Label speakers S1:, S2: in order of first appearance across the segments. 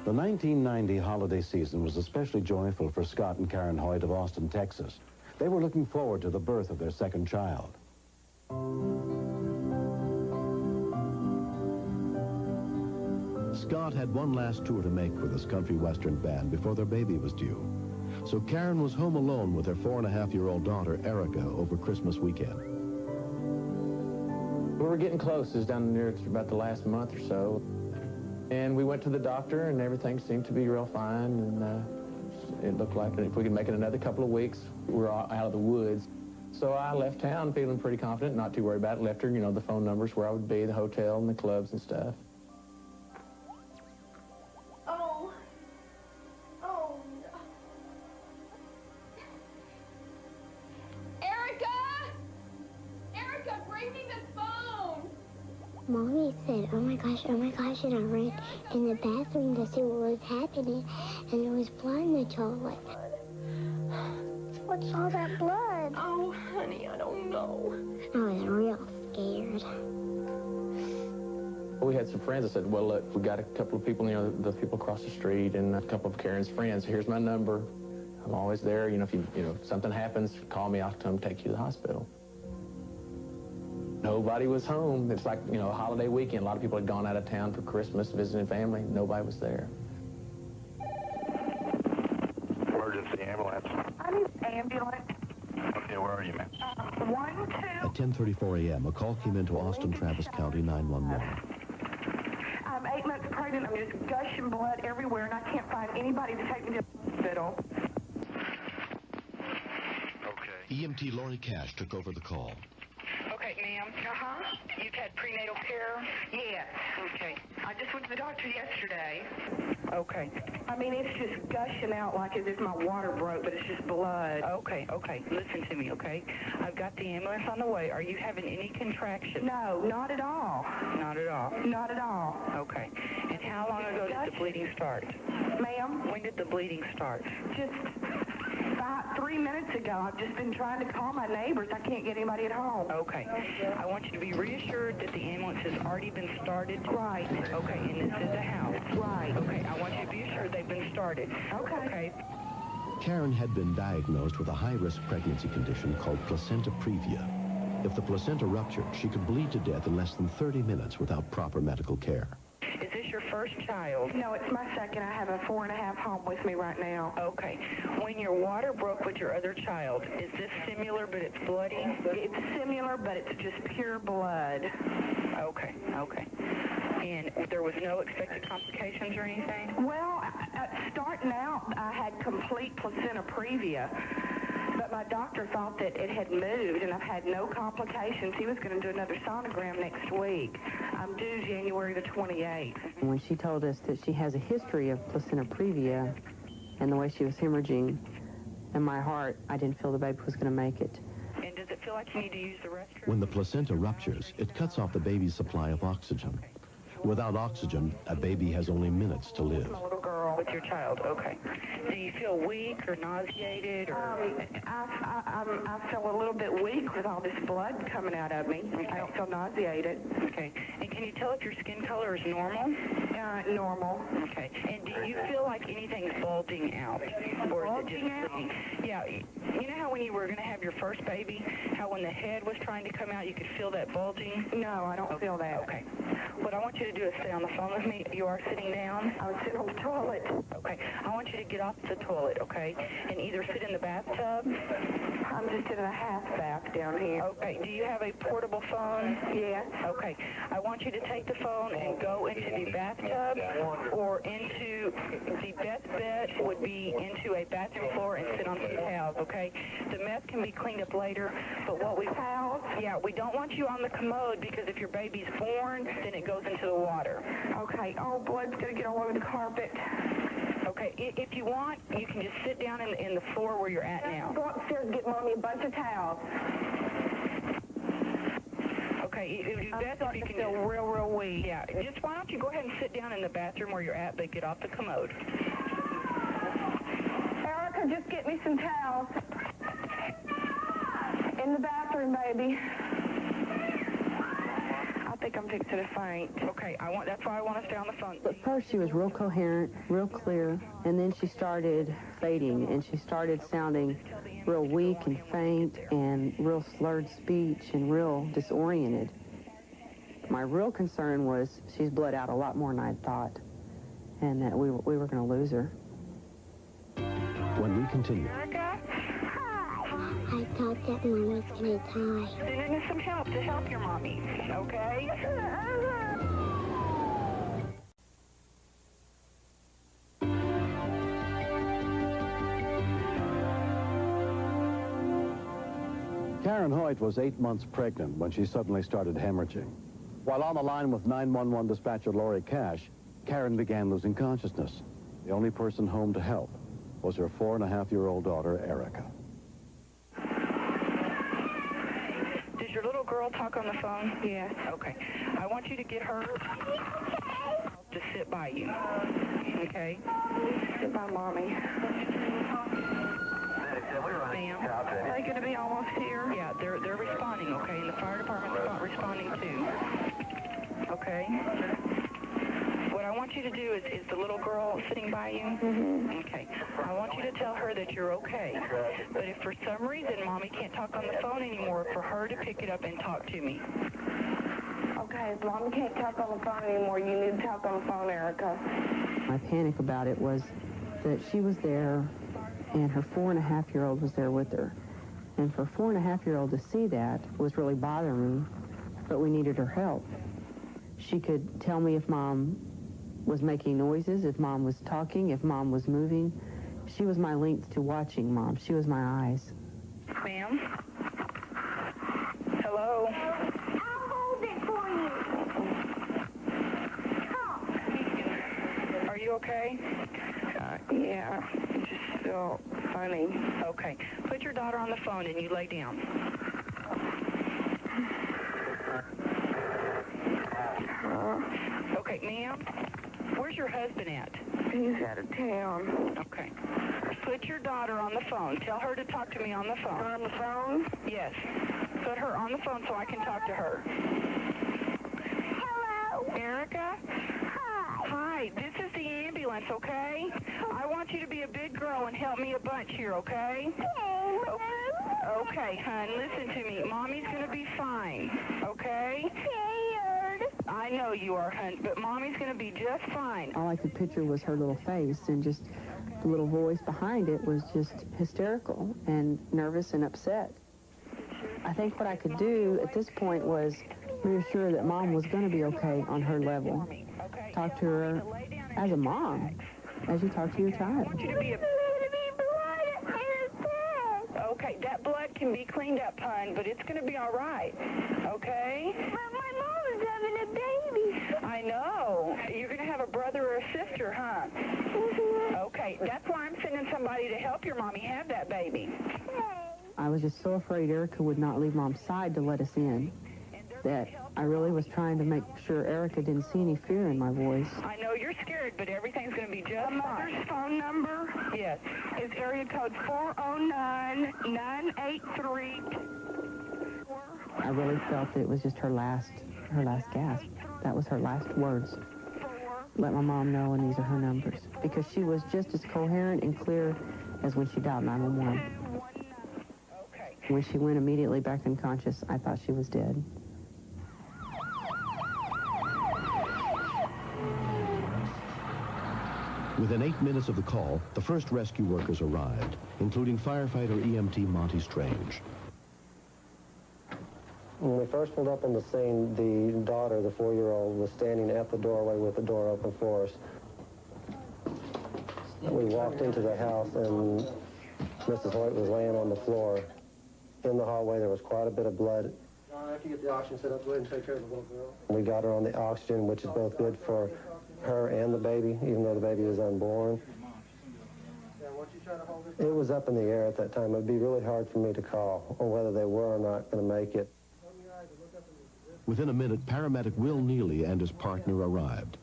S1: The 1990 holiday season was especially joyful for Scott and Karen Hoyt of Austin, Texas. They were looking forward to the birth of their second child. Scott had one last tour to make with his country western band before their baby was due. So Karen was home alone with her 4.5-year-old daughter, Erica, over Christmas weekend.
S2: We were getting close. It was down near about the last month or so. And we went to the doctor, and everything seemed to be real fine. And it looked like if we could make it another couple of weeks, we were out of the woods. So I left town feeling pretty confident, not too worried about it. Left her, the phone numbers where I would be, the hotel and the clubs and stuff.
S3: Mommy said, oh my gosh, and I ran in the bathroom to see what was happening, and there was blood in the toilet. What's all that blood?
S4: Oh, honey, I don't know.
S3: I was real scared.
S2: We had some friends that said, well, look, we got a couple of people, the people across the street and a couple of Karen's friends. Here's my number. I'm always there. If something happens, call me. I'll come take you to the hospital. Nobody was home. It's like, a holiday weekend. A lot of people had gone out of town for Christmas, visiting family. Nobody was there.
S5: Emergency ambulance.
S6: I need an ambulance.
S5: Okay, where are you, ma'am?
S6: 1-2.
S1: At 10:34 a.m., a call came into Austin Travis County 911.
S6: I'm 8 months pregnant. I'm just gushing blood everywhere, and I can't find anybody to take me to the hospital.
S5: Okay.
S1: EMT Lori Cash took over the call.
S7: Okay, ma'am. You've had prenatal care?
S6: Yes.
S7: Okay.
S6: I just went to the doctor yesterday.
S7: Okay.
S6: I mean, it's just gushing out like as if my water broke, but it's just blood.
S7: Okay. Listen to me, okay? I've got the ambulance on the way. Are you having any contractions?
S6: No, not at all.
S7: Not at all?
S6: Not at all.
S7: Okay. And how long ago did the bleeding start?
S6: Ma'am?
S7: When did the bleeding start?
S6: Just about 3 minutes ago. I've just been trying to call my neighbors. I can't get anybody at home.
S7: Okay. I want you to be reassured that the ambulance has already been started.
S6: Right.
S7: Okay, and this is a house.
S6: Right.
S7: Okay, I want you to be assured they've been started.
S6: Okay.
S1: Karen had been diagnosed with a high-risk pregnancy condition called placenta previa. If the placenta ruptured, she could bleed to death in less than 30 minutes without proper medical care.
S7: Is this your first child?
S6: No, it's my second. I have a 4.5 home with me right now.
S7: Okay. When your water broke with your other child, is this similar but it's bloody?
S6: It's similar, but it's just pure blood.
S7: Okay. And there was no expected complications or anything?
S6: Well, starting out, I had complete placenta previa. But my doctor thought that it had moved, and I've had no complications. He was going to do another sonogram next week. I'm due January the 28th.
S8: When she told us that she has a history of placenta previa and the way she was hemorrhaging, in my heart, I didn't feel the baby was going to make it.
S7: And does it feel like you need to use the restroom?
S1: When the placenta ruptures, it cuts off the baby's supply of oxygen. Without oxygen, a baby has only minutes to live.
S6: My little girl.
S7: With your child, okay. Do you feel weak or nauseated? Or
S6: I feel a little bit weak with all this blood coming out of me. Okay. I don't feel nauseated.
S7: Okay. And can you tell if your skin color is normal?
S6: Normal.
S7: Okay. And do you feel like anything's bulging out? Or is it just bleeding? Yeah. You know how when you were going to have your first baby, how when the head was trying to come out, you could feel that bulging?
S6: No, I don't feel that.
S7: Okay. What I want you to do is stay on the phone with me. You are sitting down?
S6: I'm sitting on the toilet.
S7: Okay. I want you to get off the toilet, okay? And either sit in the bathtub.
S6: I'm just in a half bath down here.
S7: Okay. Do you have a portable phone?
S6: Yes.
S7: Okay. I want you to take the phone and go into the bathtub or into the best bet would be into a bathroom floor and sit on some towels, okay? The mess can be cleaned up later, but what we
S6: towels?
S7: Yeah, we don't want you on the commode because if your baby's born, then it goes into the water.
S6: Okay. Oh, blood's going to get all over the carpet.
S7: Okay, if you want, you can just sit down in the floor where you're at now.
S6: Go upstairs and get Mommy a bunch of towels.
S7: Okay, it would be best if you can
S6: feel real weak.
S7: Yeah, just why don't you go ahead and sit down in the bathroom where you're at, but get off the commode.
S6: Erica, just get me some towels. In the bathroom, baby. I think I'm fixing to faint.
S7: Okay, that's why I want to stay on the phone.
S8: But first she was real coherent, real clear, and then she started fading, and she started sounding real weak and faint and real slurred speech and real disoriented. My real concern was she's bled out a lot more than I'd thought, and that we were going to lose her.
S1: When we continue,
S3: I thought that Mom was going to die.
S7: Sending us some help to help your mommy, okay?
S9: Karen Hoyt was 8 months pregnant when she suddenly started hemorrhaging. While on the line with 911 dispatcher Lori Cash, Karen began losing consciousness. The only person home to help was her 4.5-year-old daughter, Erica.
S7: Does your little girl talk on the phone?
S6: Yes.
S7: Okay. I want you to get her to sit by you. Okay?
S6: Sit by Mommy.
S7: Ma'am?
S6: Are they going to be almost here?
S7: Yeah, they're responding, okay? And the fire department's responding too. Okay? What I want you to do is the little girl sitting by you?
S6: Mm-hmm.
S7: Okay. I want you to tell her that you're okay. But if for some reason Mommy can't talk on the phone anymore, for her to pick it up and talk to me.
S6: Okay, if Mommy can't talk on the phone anymore, you need to talk on the phone, Erica.
S8: My panic about it was that she was there and her 4.5-year-old was there with her. And for a 4.5-year-old to see that was really bothering me, but we needed her help. She could tell me if Mom was making noises, if Mom was talking, if Mom was moving. She was my link to watching Mom. She was my eyes.
S7: Ma'am? Hello?
S3: I'll hold it for you.
S7: Are you okay?
S6: Yeah, just feel funny.
S7: Okay. Put your daughter on the phone and you lay down. Okay, ma'am, where's your husband at?
S6: He's out of town.
S7: Okay. Put your daughter on the phone. Tell her to talk to me on the phone.
S6: On the phone?
S7: Yes. Put her on the phone so I can talk to her.
S3: Hello.
S7: Erica? Hi, this is the ambulance, okay? I want you to be a big girl and help me a bunch here, okay? Okay, hon, listen to me. Mommy's going to be fine, okay?
S3: Scared.
S7: I know you are, hon, but Mommy's going to be just fine.
S8: All I could picture was her little face, and just the little voice behind it was just hysterical and nervous and upset. I think what I could do at this point was reassure that Mom was going to be okay on her level. Talk to her as a mom, as you talk to your child.
S7: I want you to be a... Okay, that blood can be cleaned up, hon, but it's going to be all right, okay?
S3: But my mom is having a baby.
S7: I know. You're going to have a brother or a sister, huh?
S3: Mm-hmm.
S7: Okay, that's why I'm sending somebody to help your mommy have that baby.
S8: I was just so afraid Erica would not leave Mom's side to let us in, that I really was trying to make sure Erica didn't see any fear in my voice.
S7: I know you're scared, but everything's going to be just fine.
S6: Mother's phone number?
S7: Yes.
S6: Is area code 409-983.
S8: I really felt that it was just her last gasp. That was her last words. Let my mom know, and these are her numbers. Because she was just as coherent and clear as when she dialed 911.
S7: Okay.
S8: When she went immediately back unconscious, I thought she was dead.
S1: Within 8 minutes of the call, the first rescue workers arrived, including firefighter EMT Monty Strange.
S10: When we first pulled up on the scene, the daughter, the 4-year-old, was standing at the doorway with the door open for us. We walked into the house, and Mrs. Hoyt was laying on the floor. In the hallway, there was quite a bit of blood. After you get the oxygen set up, go ahead and take care of the little girl. We got her on the oxygen, which is both good for her and the baby, even though the baby was unborn. It was up in the air at that time. It would be really hard for me to call on whether they were or not going to make it.
S1: Within a minute, paramedic Will Neely and his partner arrived.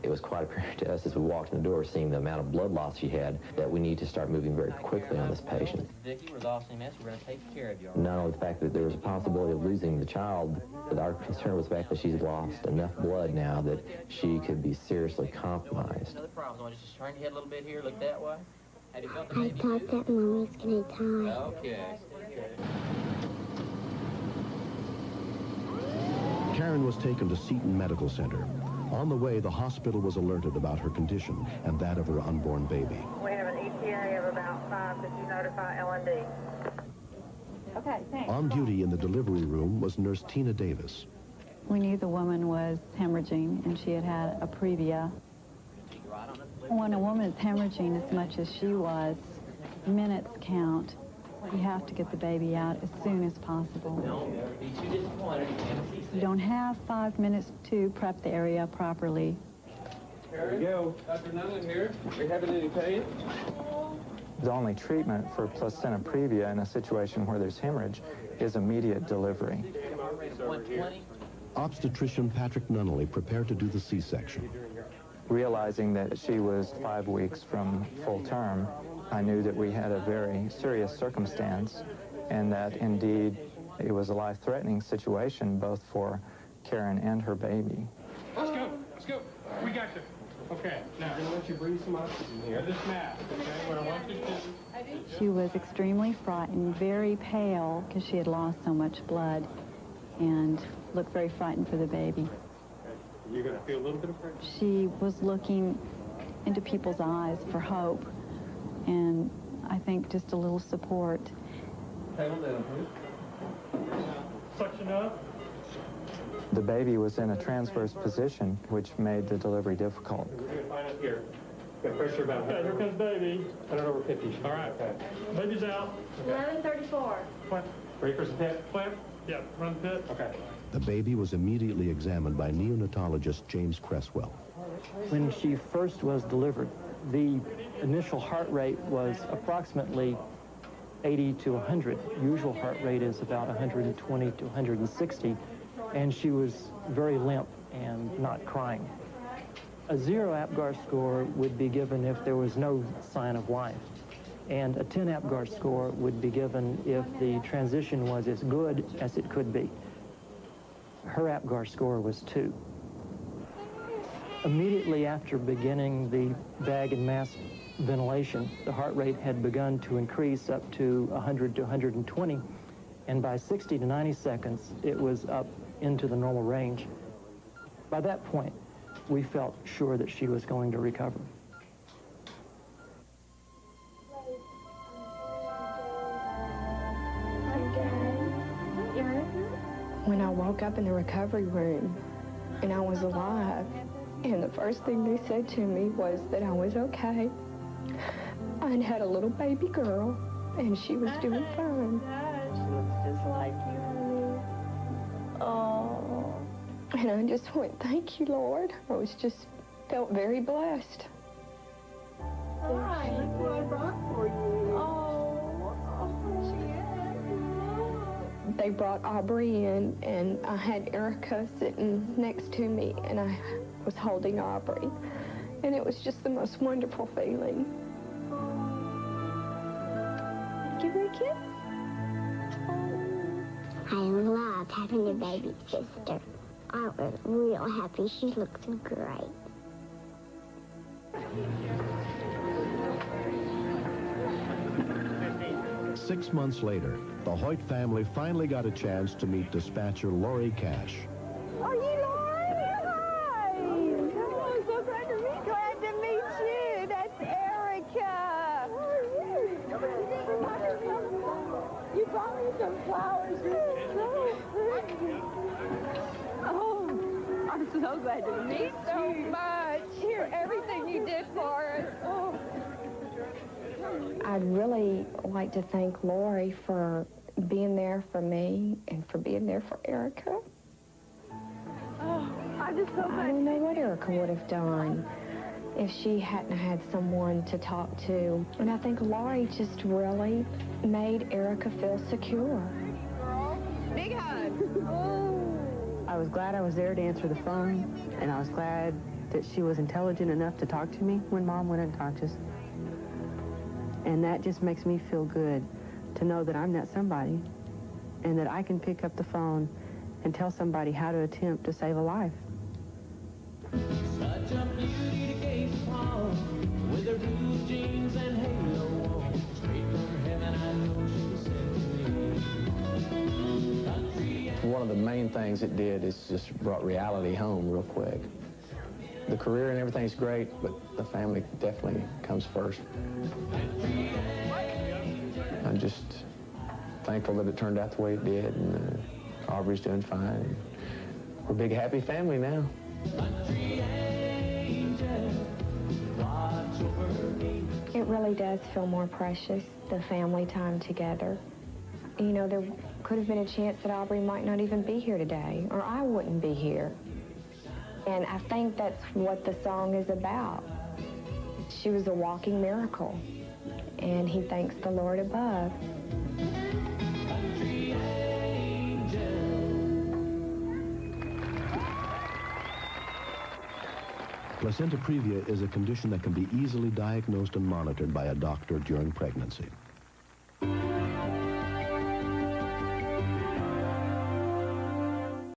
S2: It was quite apparent to us as we walked in the door, seeing the amount of blood loss she had, that we need to start moving very quickly on this patient.
S11: Vicki, we're the Austin MS. We're going to take care of you.
S2: Not only the fact that there was a possibility of losing the child, but our concern was the fact that she's lost enough blood now that she could be seriously compromised.
S11: Another problem. I just turn your head a little bit here, look that way. Have you felt the
S3: I
S11: baby
S3: thought that Mom was going to die.
S11: Okay.
S1: Karen was taken to Seton Medical Center. On the way, the hospital was alerted about her condition and that of her unborn baby.
S7: We have an ETA of about 5. Did you notify L&D? Okay, thanks.
S1: On duty in the delivery room was Nurse Tina Davis.
S12: We knew the woman was hemorrhaging, and she had had a previa. When a woman is hemorrhaging as much as she was, minutes count. You have to get the baby out as soon as possible. You don't have 5 minutes to prep the area properly.
S13: There we go. Dr. Nunlin here. Are you having any pain?
S2: The only treatment for placenta previa in a situation where there's hemorrhage is immediate delivery.
S1: Obstetrician Patrick Nunnally prepared to do the C-section.
S2: Realizing that she was 5 weeks from full term, I knew that we had a very serious circumstance and that indeed it was a life-threatening situation both for Karen and her baby.
S13: Let's go. Let's go. We got you. Okay. Now, I'm going to let you breathe some oxygen here. This mask, okay? What I want you to do.
S12: She was extremely frightened, very pale, because she had lost so much blood, and looked very frightened for the baby.
S13: You're going to feel a little bit of pressure.
S12: She was looking into people's eyes for hope, and I think just a little support.
S13: Table down, please. Suction up.
S2: The baby was in a transverse position, which made the delivery difficult.
S13: We're going to find it here. Got pressure about. Okay, here comes baby. 100 over 50. All right. Okay. Baby's out. Okay.
S4: 11:34.
S13: What? Ready for some pit? Clamp? Yeah, run the pit. Okay.
S1: The baby was immediately examined by neonatologist James Cresswell.
S14: When she first was delivered, the initial heart rate was approximately 80 to 100. Usual heart rate is about 120 to 160, and she was very limp and not crying. A 0 APGAR score would be given if there was no sign of life, and a 10 APGAR score would be given if the transition was as good as it could be. Her APGAR score was 2. Immediately after beginning the bag and mask ventilation, the heart rate had begun to increase up to 100 to 120, and by 60 to 90 seconds, it was up into the normal range. By that point, we felt sure that she was going to recover.
S15: When I woke up in the recovery room and I was alive, and the first thing they said to me was that I was okay. I'd had a little baby girl, and she was doing fine.
S4: She looks just like you, honey. Oh.
S15: And I just went, thank you, Lord. I was just felt very blessed.
S4: Hi, look what I brought for you. Oh.
S15: They brought Aubrey in, and I had Erica sitting next to me, and I was holding Aubrey. And it was just the most wonderful feeling.
S3: Give her a kiss. I loved having a baby sister. I was real happy. She looks great.
S1: Six months later, the Hoyt family finally got a chance to meet dispatcher Lori Cash.
S4: Are you Lauren? Hi. Oh, so glad to meet you. Glad to meet you. That's Erica. How are you? You brought me some flowers. You're so pretty. Oh, I'm so glad to meet you.
S15: So much. Hear everything you did for us. Oh. I'd really like to thank Lori for being there for me and for being there for Erica.
S4: Oh, I'm just so glad.
S15: I don't know what Erica would have done if she hadn't had someone to talk to. And I think Lori just really made Erica feel secure.
S4: Big hug.
S8: I was glad I was there to answer the phone, and I was glad that she was intelligent enough to talk to me when Mom went unconscious. And that just makes me feel good to know that I'm that somebody and that I can pick up the phone and tell somebody how to attempt to save a life.
S16: Such a beauty to gaze upon, with her blue jeans and halo on. Straight from heaven, I know she was sent to me.
S2: One of the main things it did is just brought reality home real quick. The career and everything's great, but the family definitely comes first. I'm just thankful that it turned out the way it did, and Aubrey's doing fine. We're a big, happy family now.
S15: It really does feel more precious, the family time together. You know, there could have been a chance that Aubrey might not even be here today, or I wouldn't be here. And I think that's what the song is about. She was a walking miracle, and he thanks the Lord above.
S1: Placenta previa is a condition that can be easily diagnosed and monitored by a doctor during pregnancy.